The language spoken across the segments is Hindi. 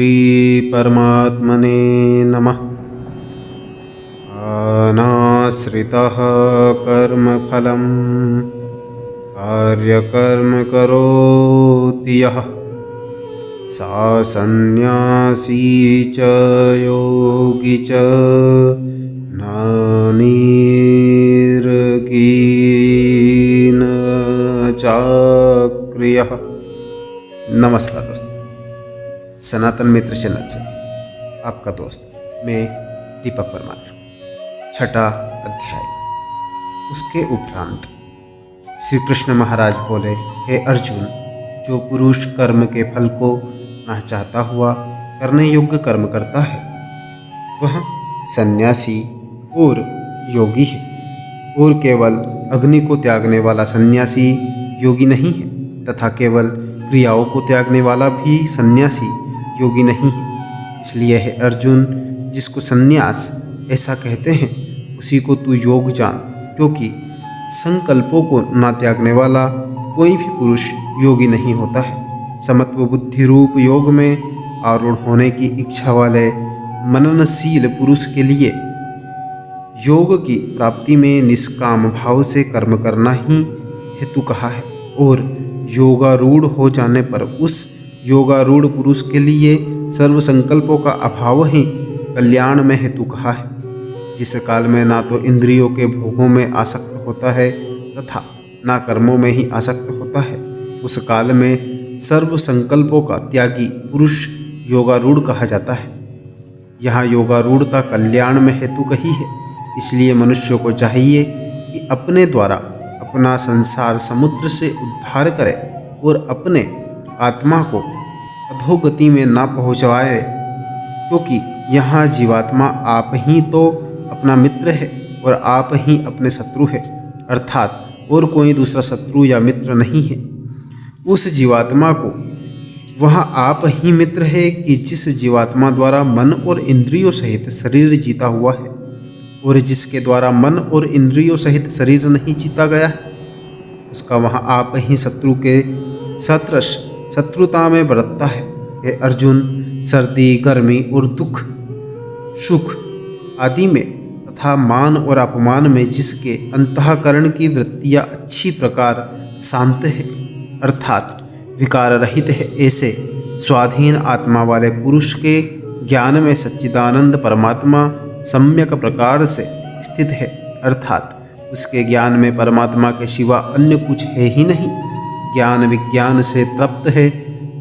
श्रीपरमात्मने नमः। अनाश्रितः कर्मफलं कार्यकर्म करोति यः सा सन्न्यासी च योगी च न निर्गीन चाक्रियः। नमस्कार दोस्तों, सनातन मित्र चैनल से आपका दोस्त मैं दीपक परमार। छठा अध्याय। उसके उपरांत श्री कृष्ण महाराज बोले, हे अर्जुन, जो पुरुष कर्म के फल को न चाहता हुआ करने योग्य कर्म करता है वह सन्यासी और योगी है, और केवल अग्नि को त्यागने वाला सन्यासी योगी नहीं है तथा केवल क्रियाओं को त्यागने वाला भी सन्यासी योगी नहीं है। इसलिए है अर्जुन, जिसको सन्यास ऐसा कहते हैं उसी को तू योग जान, क्योंकि संकल्पों को ना त्यागने वाला कोई भी पुरुष योगी नहीं होता है। समत्व बुद्धि रूप योग में आरूढ़ होने की इच्छा वाले मननशील पुरुष के लिए योग की प्राप्ति में निष्काम भाव से कर्म करना ही हेतु कहा है, और योगारूढ़ हो जाने पर उस योगारूढ़ पुरुष के लिए सर्व संकल्पों का अभाव ही कल्याण में हेतु कहा है। जिस काल में ना तो इंद्रियों के भोगों में आसक्त होता है तथा ना कर्मों में ही आसक्त होता है, उस काल में सर्व संकल्पों का त्यागी पुरुष योगारूढ़ कहा जाता है। यहाँ योगारूढ़ता कल्याण में हेतु कही है। इसलिए मनुष्य को चाहिए कि अपने द्वारा अपना संसार समुद्र से उद्धार करे और अपने आत्मा को अधोगति में ना पहुँचवाए, क्योंकि यहाँ जीवात्मा आप ही तो अपना मित्र है और आप ही अपने शत्रु है, अर्थात और कोई दूसरा शत्रु या मित्र नहीं है। उस जीवात्मा को वहाँ आप ही मित्र है कि जिस जीवात्मा द्वारा मन और इंद्रियों सहित शरीर जीता हुआ है, और जिसके द्वारा मन और इंद्रियों सहित शरीर नहीं जीता गया है, उसका वहाँ आप ही शत्रु के सदृश शत्रुता में बरतता है। हे अर्जुन, सर्दी, गर्मी और दुख, सुख आदि में तथा मान और अपमान में जिसके अंतःकरण की वृत्तियाँ अच्छी प्रकार शांत है, अर्थात विकार रहित है, ऐसे स्वाधीन आत्मा वाले पुरुष के ज्ञान में सच्चिदानंद परमात्मा सम्यक प्रकार से स्थित है, अर्थात उसके ज्ञान में परमात्मा के सिवा अन्य कुछ है ही नहीं। ज्ञान विज्ञान से तृप्त है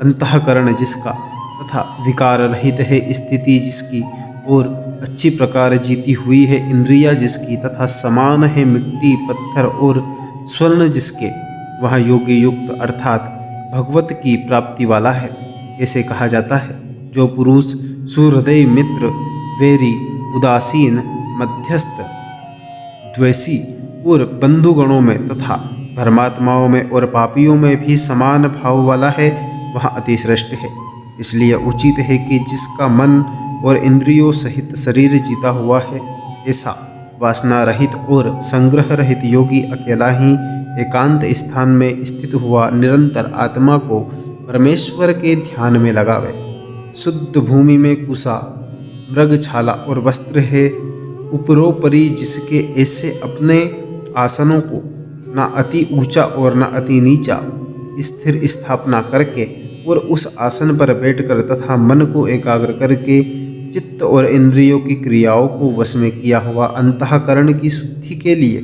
अंतःकरण जिसका, तथा विकार रहित है स्थिति जिसकी, और अच्छी प्रकार जीती हुई है इंद्रिया जिसकी, तथा समान है मिट्टी, पत्थर और स्वर्ण जिसके, वह योगी युक्त अर्थात भगवत की प्राप्ति वाला है। ऐसे कहा जाता है, जो पुरुष सुहृदय, मित्र, वैरी, उदासीन, मध्यस्थ, द्वेषी और बंधुगणों में तथा धर्मात्माओं में और पापियों में भी समान भाव वाला है, वह अतिश्रेष्ठ है। इसलिए उचित है कि जिसका मन और इंद्रियों सहित शरीर जीता हुआ है, ऐसा वासना रहित और संग्रह रहित योगी अकेला ही एकांत स्थान में स्थित हुआ निरंतर आत्मा को परमेश्वर के ध्यान में लगावे। शुद्ध भूमि में कुसा, मृगछाला और वस्त्र है, उपरोपरि जिसके ऐसे अपने आसनों को न अति ऊंचा और न अति नीचा स्थिर स्थापना करके और उस आसन पर बैठकर तथा मन को एकाग्र करके चित्त और इंद्रियों की क्रियाओं को वश में किया हुआ अंतःकरण की शुद्धि के लिए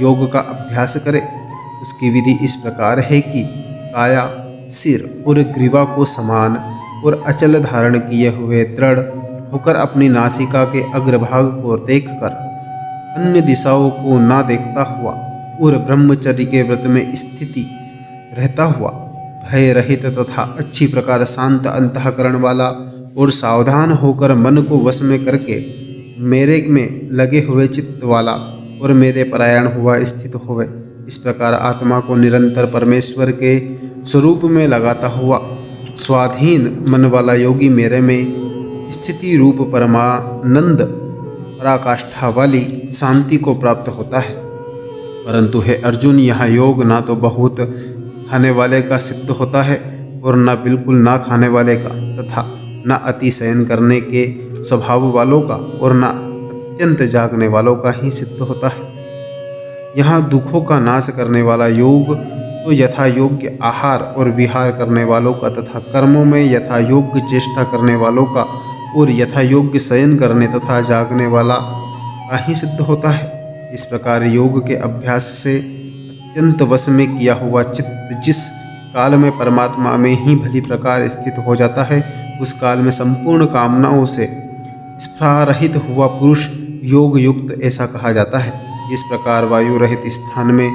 योग का अभ्यास करे। उसकी विधि इस प्रकार है कि काया, सिर और ग्रीवा को समान और अचल धारण किए हुए दृढ़ होकर अपनी नासिका के अग्रभाग को देखकर अन्य दिशाओं को ना देखता हुआ और ब्रह्मचर्य के व्रत में स्थिति रहता हुआ भय रहित तथा अच्छी प्रकार शांत अंतःकरण वाला और सावधान होकर मन को वश में करके मेरे में लगे हुए चित्त वाला और मेरे परायण हुआ स्थित होवे। इस प्रकार आत्मा को निरंतर परमेश्वर के स्वरूप में लगाता हुआ स्वाधीन मन वाला योगी मेरे में स्थिति रूप परमानंद पराकाष्ठा वाली शांति को प्राप्त होता है। परंतु हे अर्जुन, यह योग ना तो बहुत खाने वाले का सिद्ध होता है और न बिल्कुल ना खाने वाले का, तथा न अति शयन करने के स्वभाव वालों का और न अत्यंत जागने वालों का ही सिद्ध होता है। यहाँ दुखों का नाश करने वाला योग तो यथा योग्य आहार और विहार करने वालों का तथा कर्मों में यथा योग्य चेष्टा करने वालों का और यथा योग्य शयन करने तथा जागने वाला का ही सिद्ध होता है। इस प्रकार योग के अभ्यास से अत्यंत वश में किया हुआ चित्त जिस काल में परमात्मा में ही भली प्रकार स्थित हो जाता है, उस काल में संपूर्ण कामनाओं से स्पृहारहित हुआ पुरुष योग युक्त ऐसा कहा जाता है। जिस प्रकार वायु रहित स्थान में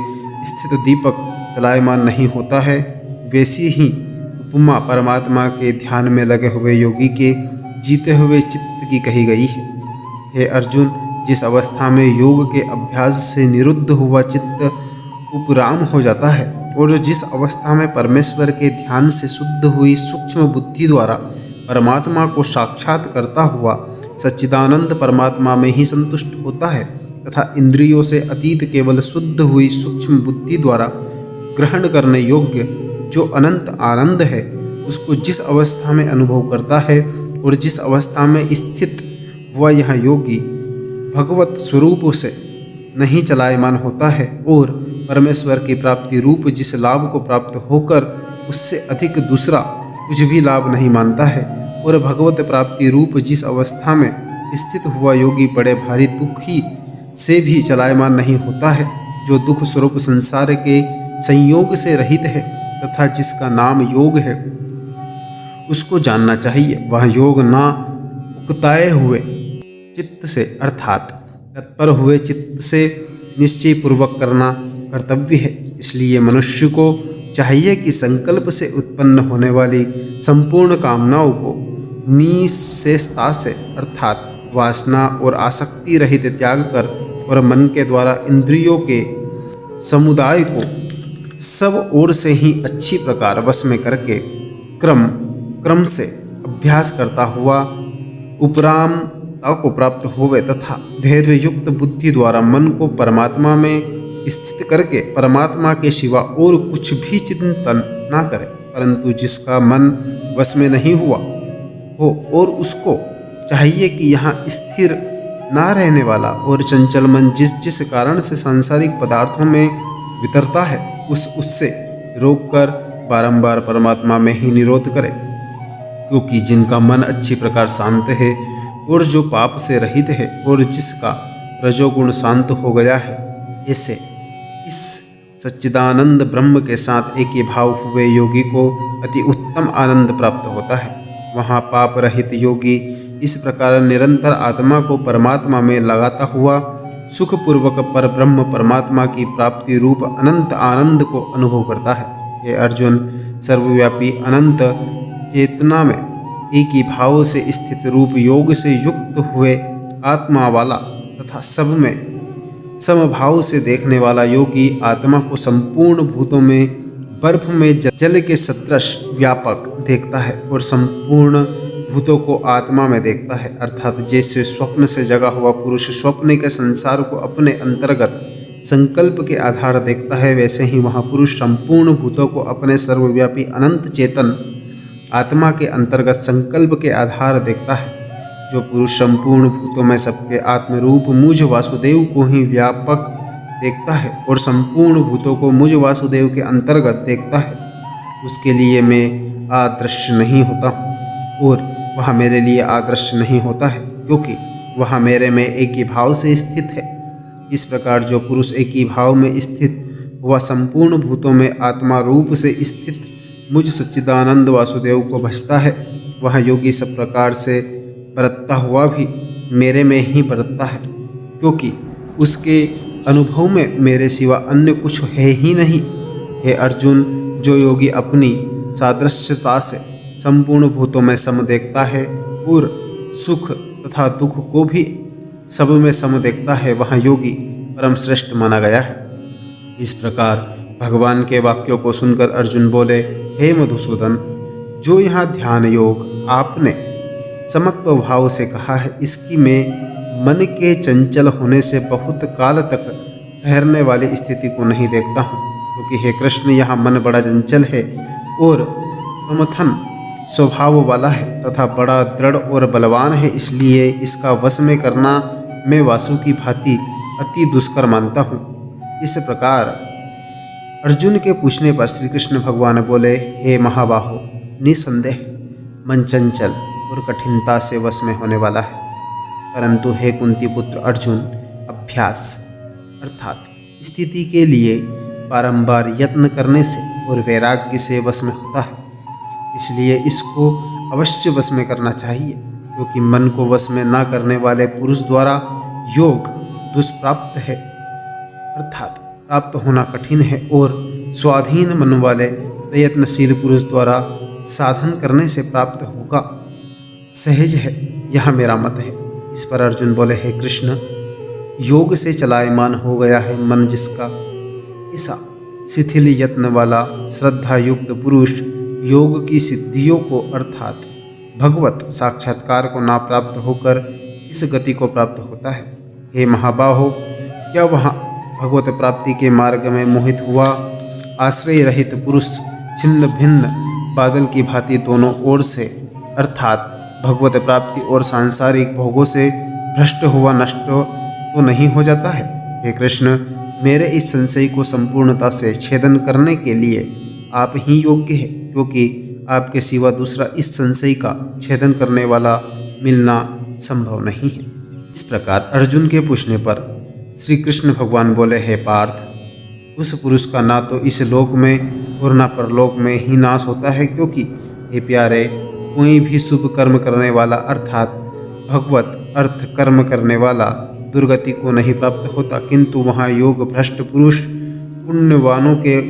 स्थित दीपक चलायमान नहीं होता है, वैसी ही उपमा परमात्मा के ध्यान में लगे हुए योगी के जीते हुए चित्त की कही गई है। हे अर्जुन, जिस अवस्था में योग के अभ्यास से निरुद्ध हुआ चित्त उपराम हो जाता है और जिस अवस्था में परमेश्वर के ध्यान से शुद्ध हुई सूक्ष्म बुद्धि द्वारा परमात्मा को साक्षात करता हुआ सच्चिदानंद परमात्मा में ही संतुष्ट होता है तथा इंद्रियों से अतीत केवल शुद्ध हुई सूक्ष्म बुद्धि द्वारा ग्रहण करने योग्य जो अनंत आनंद है, उसको जिस अवस्था में अनुभव करता है और जिस अवस्था में स्थित हुआ यह योगी भगवत स्वरूप से नहीं चलायमान होता है और परमेश्वर की प्राप्ति रूप जिस लाभ को प्राप्त होकर उससे अधिक दूसरा कुछ भी लाभ नहीं मानता है और भगवत प्राप्ति रूप जिस अवस्था में स्थित हुआ योगी बड़े भारी दुखी से भी चलायमान नहीं होता है, जो दुख स्वरूप संसार के संयोग से रहित है तथा जिसका नाम योग है, उसको जानना चाहिए। वह योग ना उकताए हुए चित्त से अर्थात तत्पर हुए चित्त से निश्चय पूर्वक करना कर्तव्य है। इसलिए मनुष्य को चाहिए कि संकल्प से उत्पन्न होने वाली संपूर्ण कामनाओं को निःशेषता से अर्थात वासना और आसक्ति रहित त्याग कर और मन के द्वारा इंद्रियों के समुदाय को सब ओर से ही अच्छी प्रकार वश में करके क्रम से अभ्यास करता हुआ उपरामता को प्राप्त होवे तथा धैर्य युक्त बुद्धि द्वारा मन को परमात्मा में स्थित करके परमात्मा के सिवा और कुछ भी चिंतन ना करे, परंतु जिसका मन वश में नहीं हुआ हो और उसको चाहिए कि यहाँ स्थिर ना रहने वाला और चंचल मन जिस कारण से सांसारिक पदार्थों में वितरता है उससे रोककर बारंबार परमात्मा में ही निरोध करे, क्योंकि जिनका मन अच्छी प्रकार शांत है और जो पाप से रहित है और जिसका रजोगुण शांत हो गया है, ऐसे इस सच्चिदानंद ब्रह्म के साथ एक ही भाव हुए योगी को अति उत्तम आनंद प्राप्त होता है। वहाँ पाप रहित योगी इस प्रकार निरंतर आत्मा को परमात्मा में लगाता हुआ सुखपूर्वक पर ब्रह्म परमात्मा की प्राप्ति रूप अनंत आनंद को अनुभव करता है। ये अर्जुन, सर्वव्यापी अनंत चेतना में एक ही भाव से स्थित रूप योग से युक्त हुए आत्मा वाला तथा सब में समभाव से देखने वाला योगी आत्मा को संपूर्ण भूतों में बर्फ में जल के सदृश व्यापक देखता है और संपूर्ण भूतों को आत्मा में देखता है, अर्थात जैसे स्वप्न से जगा हुआ पुरुष स्वप्न के संसार को अपने अंतर्गत संकल्प के आधार देखता है, वैसे ही वह पुरुष संपूर्ण भूतों को अपने सर्वव्यापी अनंत चेतन आत्मा के अंतर्गत संकल्प के आधार देखता है। जो पुरुष संपूर्ण भूतों में सबके आत्मरूप मुझ वासुदेव को ही व्यापक देखता है और संपूर्ण भूतों को मुझ वासुदेव के अंतर्गत देखता है, उसके लिए मैं आदृश्य नहीं होता हूँ और वह मेरे लिए आदृश्य नहीं होता है, क्योंकि वह मेरे में एक ही भाव से स्थित है। इस प्रकार जो पुरुष एक ही भाव में स्थित हुआ संपूर्ण भूतों में आत्मा रूप से स्थित मुझ सच्चिदानंद वासुदेव को भजता है, वह योगी सब प्रकार से बरतता हुआ भी मेरे में ही बरतता है, क्योंकि उसके अनुभव में मेरे सिवा अन्य कुछ है ही नहीं। हे अर्जुन, जो योगी अपनी सादृश्यता से संपूर्ण भूतों में सम देखता है और सुख तथा दुख को भी सब में सम देखता है, वह योगी परम श्रेष्ठ माना गया है। इस प्रकार भगवान के वाक्यों को सुनकर अर्जुन बोले, हे मधुसूदन, जो यहाँ ध्यान योग आपने समत्व भाव से कहा है, इसकी मैं मन के चंचल होने से बहुत काल तक ठहरने वाली स्थिति को नहीं देखता हूँ, क्योंकि हे कृष्ण, यहाँ मन बड़ा चंचल है और प्रमथन स्वभाव वाला है तथा बड़ा दृढ़ और बलवान है, इसलिए इसका वश में करना मैं वासु की भांति अति दुष्कर मानता हूँ। इस प्रकार अर्जुन के पूछने पर श्री कृष्ण भगवान बोले, हे महाबाहो, निसंदेह मन चंचल और कठिनता से वश में होने वाला है, परंतु हे कुंती पुत्र अर्जुन, अभ्यास अर्थात स्थिति के लिए बारंबार यत्न करने से और वैराग्य से वश में होता है। इसलिए इसको अवश्य वश में करना चाहिए, क्योंकि मन को वश में ना करने वाले पुरुष द्वारा योग दुष्प्राप्त है, अर्थात प्राप्त होना कठिन है, और स्वाधीन मन वाले प्रयत्नशील पुरुष द्वारा साधन करने से प्राप्त होगा सहज है, यह मेरा मत है। इस पर अर्जुन बोले, हे कृष्ण, योग से चलायमान हो गया है मन जिसका, ऐसा शिथिल यत्न वाला श्रद्धा युक्त पुरुष योग की सिद्धियों को अर्थात भगवत साक्षात्कार को ना प्राप्त होकर इस गति को प्राप्त होता है। हे महाबाहो, क्या वहाँ भगवत प्राप्ति के मार्ग में मोहित हुआ आश्रय रहित पुरुष छिन्न भिन्न बादल की भांति दोनों ओर से अर्थात भगवत प्राप्ति और सांसारिक भोगों से भ्रष्ट हुआ नष्ट तो नहीं हो जाता है? हे कृष्ण, मेरे इस संशय को संपूर्णता से छेदन करने के लिए आप ही योग्य हैं, क्योंकि आपके सिवा दूसरा इस संशय का छेदन करने वाला मिलना संभव नहीं है। इस प्रकार अर्जुन के पूछने पर श्री कृष्ण भगवान बोले, हे पार्थ, उस पुरुष का ना तो इस लोक में और ना परलोक में ही नाश होता है, क्योंकि हे प्यारे, कोई भी शुभ कर्म करने वाला अर्थात भगवत अर्थ कर्म करने वाला दुर्गति को नहीं प्राप्त होता, किंतु वहाँ योग भ्रष्ट पुरुष पुण्यवानों के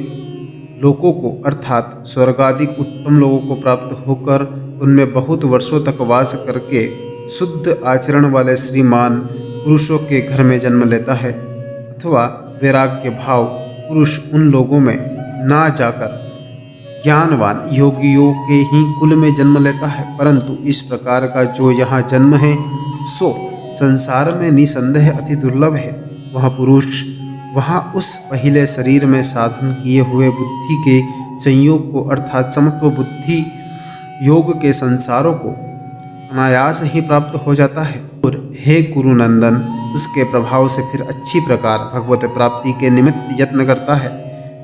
लोकों को अर्थात स्वर्गादिक उत्तम लोगों को प्राप्त होकर उनमें बहुत वर्षों तक वास करके शुद्ध आचरण वाले श्रीमान पुरुषों के घर में जन्म लेता है, अथवा वैराग्य भाव पुरुष उन लोगों में ना जाकर ज्ञानवान योगियों के ही कुल में जन्म लेता है। परंतु इस प्रकार का जो यहाँ जन्म है सो संसार में निसंदेह अति दुर्लभ है। वह पुरुष वहाँ उस पहले शरीर में साधन किए हुए बुद्धि के संयोग को अर्थात समत्व बुद्धि योग के संसारों को अनायास ही प्राप्त हो जाता है, और हे कुरुनंदन, उसके प्रभाव से फिर अच्छी प्रकार भगवत प्राप्ति के निमित्त यत्न करता है।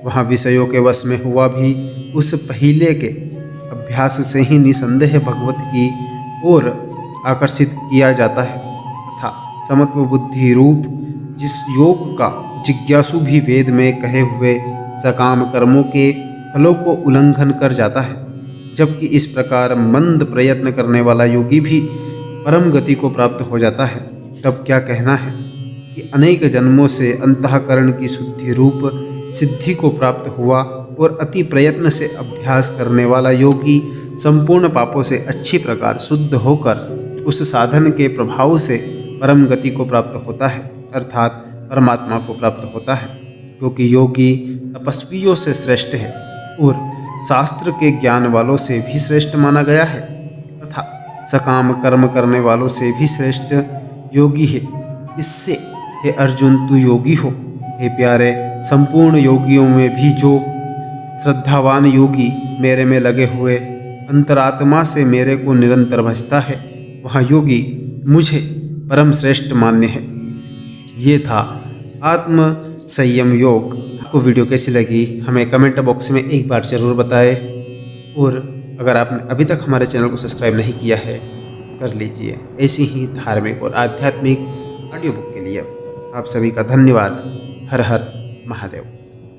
वहाँ विषयों के वश में हुआ भी उस पहले के अभ्यास से ही निसंदेह भगवत की ओर आकर्षित किया जाता है, तथा समत्व बुद्धि रूप जिस योग का जिज्ञासु भी वेद में कहे हुए सकाम कर्मों के फलों को उल्लंघन कर जाता है। जबकि इस प्रकार मंद प्रयत्न करने वाला योगी भी परम गति को प्राप्त हो जाता है। तब क्या कहना है कि अनेक जन्मों से अंतःकरण की शुद्धि रूप सिद्धि को प्राप्त हुआ, और अति प्रयत्न से अभ्यास करने वाला योगी संपूर्ण पापों से अच्छी प्रकार शुद्ध होकर उस साधन के प्रभाव से परम गति को प्राप्त होता है, अर्थात परमात्मा को प्राप्त होता है। क्योंकि योगी तपस्वियों से श्रेष्ठ है और शास्त्र के ज्ञान वालों से भी श्रेष्ठ माना गया है, तथा सकाम कर्म करने वालों से भी श्रेष्ठ योगी है। इससे हे अर्जुन, तू योगी हो। हे प्यारे, संपूर्ण योगियों में भी जो श्रद्धावान योगी मेरे में लगे हुए अंतरात्मा से मेरे को निरंतर भजता है, वह योगी मुझे परम श्रेष्ठ मान्य है। ये था आत्म संयम योग। आपको वीडियो कैसी लगी हमें कमेंट बॉक्स में एक बार ज़रूर बताएं, और अगर आपने अभी तक हमारे चैनल को सब्सक्राइब नहीं किया है कर लीजिए। ऐसी ही धार्मिक और आध्यात्मिक ऑडियो बुक के लिए आप सभी का धन्यवाद। हर हर महादेव।